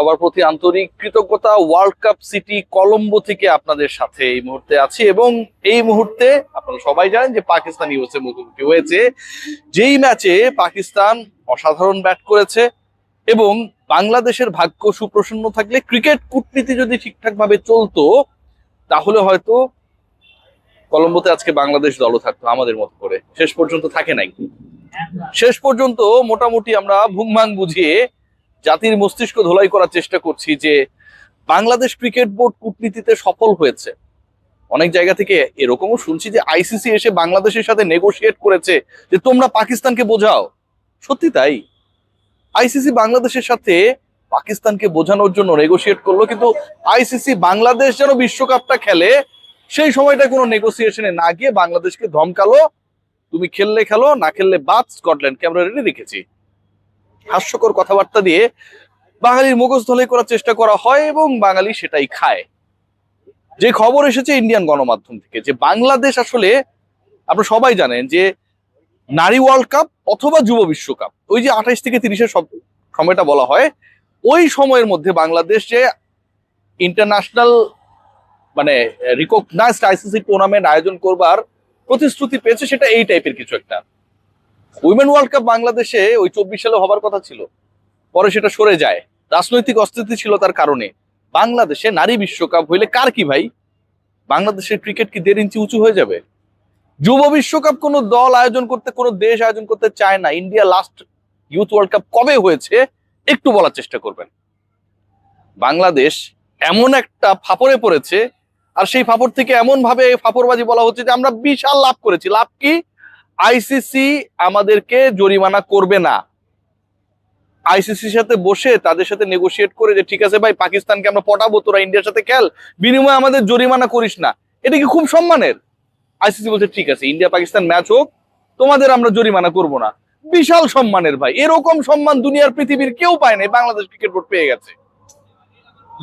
সবার প্রতি আন্তরিক কৃতজ্ঞতা। ওয়ার্ল্ড কাপ সিটি কলম্বো থেকে আপনাদের সাথে এই মুহূর্তে আছি এবং এই মুহূর্তে আপনারা সবাই জানেন যে পাকিস্তান ইউএসএ মুখোমুখি হয়েছে। যেই ম্যাচে পাকিস্তান অসাধারণ ব্যাট করেছে এবং বাংলাদেশের ভাগ্য সুপ্রসন্ন থাকলে, ক্রিকেট কূটনীতি যদি ঠিকঠাক ভাবে চলতো, তাহলে হয়তো কলম্বোতে আজকে বাংলাদেশ দলও থাকতো আমাদের মতো করে। শেষ পর্যন্ত থাকে নাই। শেষ পর্যন্ত মোটামুটি আমরা ভুংভাং বুঝিয়ে জাতির মস্তিষ্ক ধোলাই করার চেষ্টা করছি যে বাংলাদেশ ক্রিকেট বোর্ড কূটনীতিতে সফল হয়েছে। অনেক জায়গা থেকে এরকমও শুনছি যে আইসিসি এসে বাংলাদেশের সাথে নেগোশিয়েট করেছে যে তোমরা পাকিস্তানকে বোঝাও। সত্যি তাই, আইসিসি বাংলাদেশের সাথে পাকিস্তানকে বোঝানোর জন্য নেগোশিয়েট করলো, কিন্তু আইসিসি বাংলাদেশ যেন বিশ্বকাপটা খেলে সেই সময়টা কোনো নেগোসিয়েশনে না গিয়ে বাংলাদেশকে ধমকালো, তুমি খেললে খেলো, না খেললে বাদ, স্কটল্যান্ডকে আমরা রেডি রেখেছি। হাস্যকর কথাবার্তা দিয়ে বাঙালির মগজ ধলাই করার চেষ্টা করা হয় এবং বাঙালি সেটাই খায়। যে খবর এসেছে ইন্ডিয়ান গণমাধ্যম থেকে যে বাংলাদেশ আসলে, আপনারা সবাই জানেন যে নারী ওয়ার্ল্ড কাপ অথবা যুব বিশ্বকাপ, ওই যে 28 থেকে 30-এর সময়টা বলা হয়, ওই সময়ের মধ্যে বাংলাদেশ যে ইন্টারন্যাশনাল মানে রিকগনাইজড আইসিসি টুর্নামেন্ট আয়োজন করবার প্রতিশ্রুতি পেয়েছে, সেটা এই টাইপের কিছু একটা। উইমেন ওয়ার্ল্ড কাপ বাংলাদেশে ওই 24 সালে হবার কথা ছিল, পরে সেটা সরে যায়। রাজনৈতিক অস্থিতিশীলতার কারণে বাংলাদেশে নারী বিশ্বকাপ হইলে কার কি ভাই? বাংলাদেশের ক্রিকেট কি 1.5 ইঞ্চি উঁচু হয়ে যাবে? যুব বিশ্বকাপ কোনো দল আয়োজন করতে, কোনো দেশ আয়োজন করতে চায় না। India last youth world cup কবে হয়েছে একটু বলার চেষ্টা করবেন। বাংলাদেশ এমন একটা ফাপড়ে পড়েছে, আর সেই ফাপড় থেকে এমন ভাবে ফাপড়বাজি বলা হচ্ছে যে আমরা বিশাল লাভ করেছি। লাভ কি? আইসিসি আমাদেরকে জরিমানা করবে না। আইসিসির সাথে বসে তাদের সাথে নেগোশিয়েট করে যে ঠিক আছে ভাই, পাকিস্তানকে আমরা পটাবো, তোরা ইন্ডিয়ার সাথে খেল, বিনিময়ে আমাদের জরিমানা করিস না। এটা কি খুব সম্মানের? আইসিসি বলছে ঠিক আছে, ইন্ডিয়া পাকিস্তান ম্যাচ হোক, তোমাদের আমরা জরিমানা করব না। বিশাল সম্মানের ভাই। এরকম সম্মান দুনিয়ার পৃথিবীর কেউ পায় নাই, বাংলাদেশ ক্রিকেট বোর্ড পেয়ে গেছে।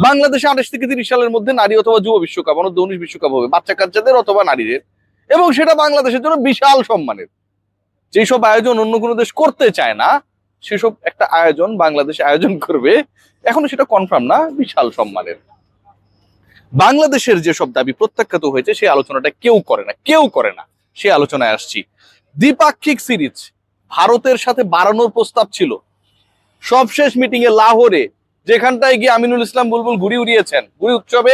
বাংলাদেশে 28 থেকে 30 সালের মধ্যে নারী অথবা যুব বিশ্বকাপ, অনূর্ধ্ব 19 বিশ্বকাপ হবে, বাচ্চা কাচ্চাদের অথবা নারীদের, এবং সেটা বাংলাদেশের জন্য বিশাল সম্মানের। যেসব আয়োজন অন্য কোনো দেশ করতে চায় না, সেসব একটা আয়োজন বাংলাদেশ আয়োজন করবে, এখনো সেটা কনফার্ম না, বিশাল সম্মানের। বাংলাদেশের যেসব দাবি প্রত্যাখ্যাত হয়েছে সেই আলোচনাটা কেউ করে না, কেউ করে না। সেই আলোচনায় আসছি। দ্বিপাক্ষিক সিরিজ ভারতের সাথে বাড়ানোর প্রস্তাব ছিল সবশেষ মিটিং এ লাহোরে, যেখানটায় গিয়ে আমিনুল ইসলাম বুলবুল ঘুড়ি উড়িয়েছেন, ঘুড়ি উৎসবে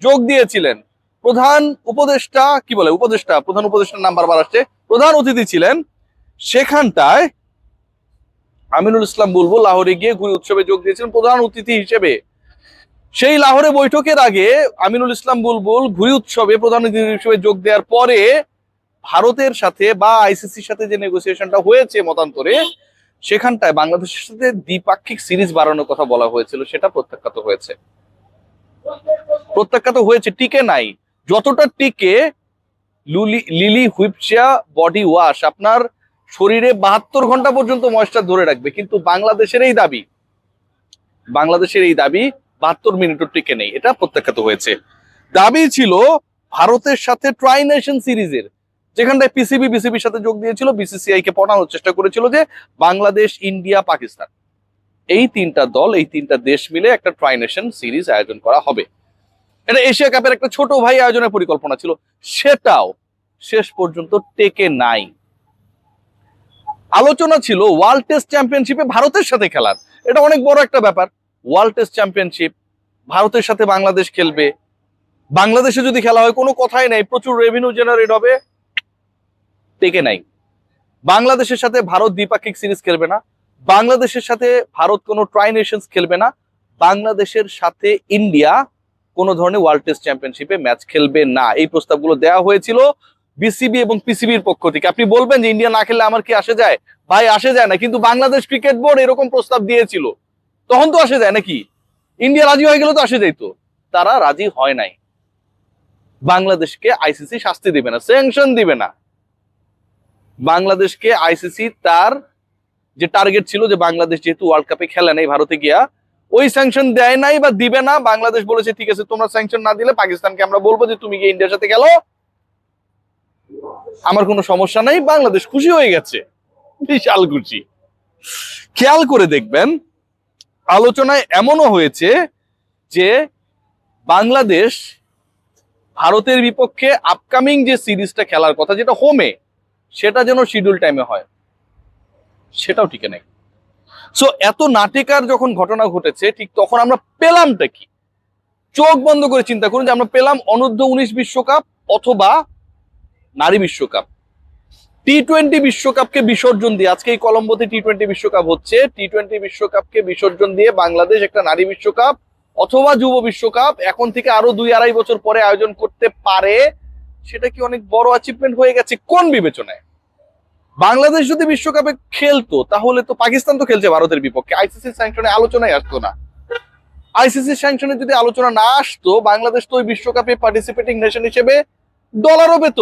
যোগ দিয়েছিলেন। প্রধান উপদেষ্টা, কি বলে উপদেষ্টা, প্রধান উপদেষ্টার নাম বারবার আসছে, প্রধান অতিথি ছিলেন। সেখানটায় আমিনুল ইসলাম বুলবুল লাহোরে গিয়ে ঘুড়ি উৎসবে যোগ দিয়েছিলেন প্রধান অতিথি হিসেবে। সেই লাহোরে বৈঠকের আগে আমিনুল ইসলাম বুলবুল ঘুড়ি উৎসবে প্রধান অতিথি হিসেবে যোগ দেওয়ার পরে ভারতের সাথে বা আইসিসির সাথে যে নেগোসিয়েশনটা হয়েছে মতান্তরে, সেখানটায় বাংলাদেশের সাথে দ্বিপাক্ষিক সিরিজ বাড়ানোর কথা বলা হয়েছিল, সেটা প্রত্যাখ্যাত হয়েছে। প্রত্যাখ্যাত হয়েছে, টিকে নাই। যতটা টিকে লিলি হুইপচিয়া বডি ওয়াশ আপনার শরীরে 72 ঘন্টা পর্যন্ত ময়েশ্চার ধরে রাখবে, কিন্তু বাংলাদেশের এই দাবি 72 মিনিটও টিকে নেই, এটা প্রত্যাখ্যাত হয়েছে। দাবি ছিল ভারতের সাথে ট্রাই নেশন সিরিজের, যেখানটায় বিসিবির সাথে যোগ দিয়েছিল, বিসিসিআই কে পটানোর চেষ্টা করেছিল যে বাংলাদেশ, ইন্ডিয়া, পাকিস্তান, এই 3টা দল, এই 3টা দেশ মিলে একটা ট্রাই নেশন সিরিজ আয়োজন করা হবে। এটা এশিয়া কাপের একটা ছোট ভাই আয়োজনের পরিকল্পনা ছিল, সেটাও শেষ পর্যন্ত টেকে নাই। আলোচনা ছিল ওয়ার্ল্ড টেস্ট চ্যাম্পিয়নশিপে ভারতের সাথে খেলার, এটা অনেক বড় একটা ব্যাপার। ওয়ার্ল্ড টেস্ট চ্যাম্পিয়নশিপ ভারতের সাথে বাংলাদেশ খেলবে, বাংলাদেশে যদি খেলা হয় কোনো কথাই নাই, প্রচুর রেভিনিউ জেনারেট হবে, টেকে নাই। বাংলাদেশের সাথে ভারত দ্বিপাক্ষিক সিরিজ খেলবে না, বাংলাদেশের সাথে ভারত কোনো ট্রাই নেশনস খেলবে না, বাংলাদেশের সাথে ইন্ডিয়া কোনো ধরনের ওয়ার্ল্ড টেস্ট চ্যাম্পিয়নশিপে ম্যাচ খেলবে না। এই প্রস্তাবগুলো দেওয়া হয়েছিল বিসিবি এবং পিসিবির পক্ষ থেকে। আপনি বলবেন যে ইন্ডিয়া না খেললে আমার কি আসে যায়? ভাই আসে যায় না, কিন্তু বাংলাদেশ ক্রিকেট বোর্ড এরকম প্রস্তাব দিয়েছিল, তখন তো আসে যায় নাকি? ইন্ডিয়া রাজি হয়ে গেলে তো আসে যাইতো, তারা রাজি হয় নাই। বাংলাদেশকে আইসিসি শাস্তি দিবে না, স্যাংশন দিবে না। বাংলাদেশকে আইসিসি তার যে টার্গেট ছিল যে বাংলাদেশ যেহেতু ওয়ার্ল্ড কাপে খেলে নাই ভারতে গিয়া, ওই স্যাংশন দেয় নাই বা দিবে না। বাংলাদেশ বলেছে ঠিক আছে, তোমরা স্যাংশন না দিলে পাকিস্তানকে আমরা বলবো যে তুমি গিয়ে ইন্ডিয়ার সাথে খেলো, আমার কোনো সমস্যা নাই। বাংলাদেশ খুশি হয়ে গেছে, বিশাল খুশি। খেয়াল করে দেখবেন আলোচনায় এমনও হয়েছে যে বাংলাদেশ ভারতের বিপক্ষে আপকামিং যে সিরিজটা খেলার কথা, যেটা হোমে, সেটা যেন শিডিউল টাইমে হয়, সেটাও ঠিক নেই। সো এত নাটিকার যখন ঘটনা ঘটেছে, ঠিক তখন আমরা পেলামটা কি? চোখ বন্ধ করে চিন্তা করুন যে আমরা পেলাম অনূর্ধ্ব-19 বিশ্বকাপ অথবা নারী বিশ্বকাপ। টি-20 বিশ্বকাপকে বিসর্জন দিয়ে, আজকে এই কলম্বোতে টি-20 বিশ্বকাপ হচ্ছে, টি-20 বিশ্বকাপকে বিসর্জন দিয়ে বাংলাদেশ একটা নারী বিশ্বকাপ অথবা যুব বিশ্বকাপ এখন থেকে আরো 2-2.5 বছর পরে আয়োজন করতে পারে। সেটা কি অনেক বড় অ্যাচিভমেন্ট হয়ে গেছে কোন বিবেচনায়? বাংলাদেশ যদি বিশ্বকাপে খেলতো তাহলে তো, পাকিস্তান তো খেলছে ভারতের বিপক্ষে, আইসিসি স্যাংশনে আলোচনায় আসতো না। আইসিসি স্যাংশনে যদি আলোচনা না আসতো, বাংলাদেশ তো ওই বিশ্বকাপে পার্টিসিপেটিং নেশন হিসেবে ডলারও পেত।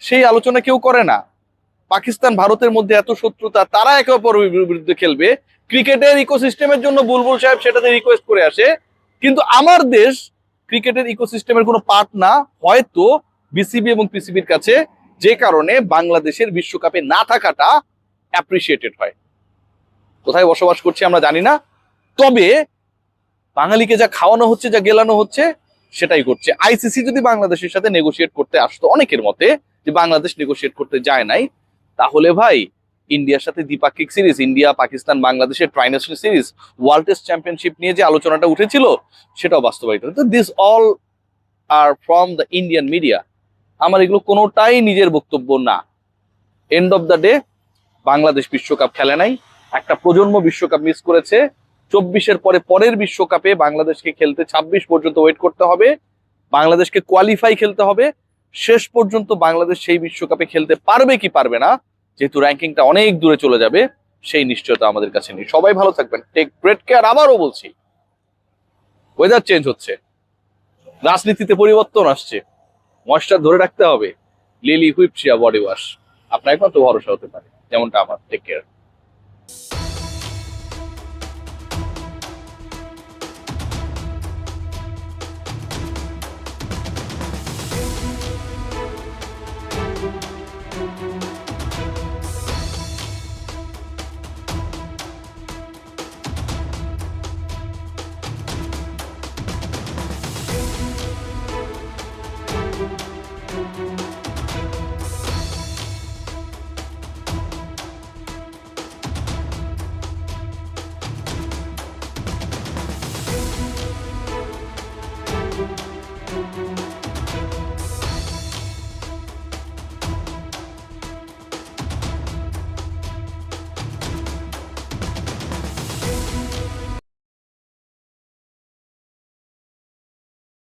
সেই আলোচনা কেউ করে না। পাকিস্তান ভারতের মধ্যে এত শত্রুতা, তারা একে অপরের বিরুদ্ধে খেলবে, ক্রিকেটের ইকোসিস্টেমের জন্য বুলবুল সাহেব সেটাতে রিকোয়েস্ট করে আসে। কিন্তু আমার দেশ ক্রিকেটের ইকোসিস্টেমের কোনো পার্ট না, হয়তো বিসিবি এবং পিসিবির কাছে, যে কারণে বাংলাদেশের বিশ্বকাপে না থাকাটা অ্যাপ্রিসিয়েটেড হয়। কোথায় বসবাস করছি আমরা জানি না, তবে বাঙালিকে যা খাওয়ানো হচ্ছে, যা গেলানো হচ্ছে, সেটাই করছে। আইসিসি যদি বাংলাদেশের সাথে নেগোশিয়েট করতে আসতো, অনেকের মতে যে বাংলাদেশ নেগোশিয়েট করতে যায় নাই, তাহলে ভাই ইন্ডিয়ার সাথে দ্বিপাক্ষিক সিরিজ, ইন্ডিয়া পাকিস্তান বাংলাদেশের ট্রাইন্যাশনাল সিরিজ, ওয়ার্ল্ড টেস্ট চ্যাম্পিয়নশিপ নিয়ে যে আলোচনাটা উঠেছিল, সেটাও বাস্তবায়িত হতো। This all are from the Indian media. আমার এগুলো কোনোটাই নিজের বক্তব্য না। End of the day, Bangladesh বিশ্বকাপ খেলে নাই, একটা প্রজন্ম বিশ্বকাপ মিস করেছে। 24-এর পরে পরের বিশ্বকাপে বাংলাদেশকে খেলতে 26 পর্যন্ত ওয়েট করতে হবে, বাংলাদেশকে কোয়ালিফাই খেলতে হবে। শেষ পর্যন্ত বাংলাদেশ সেই বিশ্বকাপে খেলতে পারবে কি পারবে না, যেহেতু র্যাঙ্কিংটা অনেক দূরে চলে যাবে, সেই নিশ্চয়তা আমাদের কাছে নেই। সবাই ভালো থাকবেন, টেক গ্রেট কেয়ার। আবারও বলছি, ওয়েদার চেঞ্জ হচ্ছে, রাজনীতিতে পরিবর্তন আসছে, ময়েশ্চার ধরে রাখতে হবে, লিলি হুইপসিয়া বডি ওয়াশ আপনার একমাত্র ভরসা হতে পারে, যেমনটা আমার। Take care.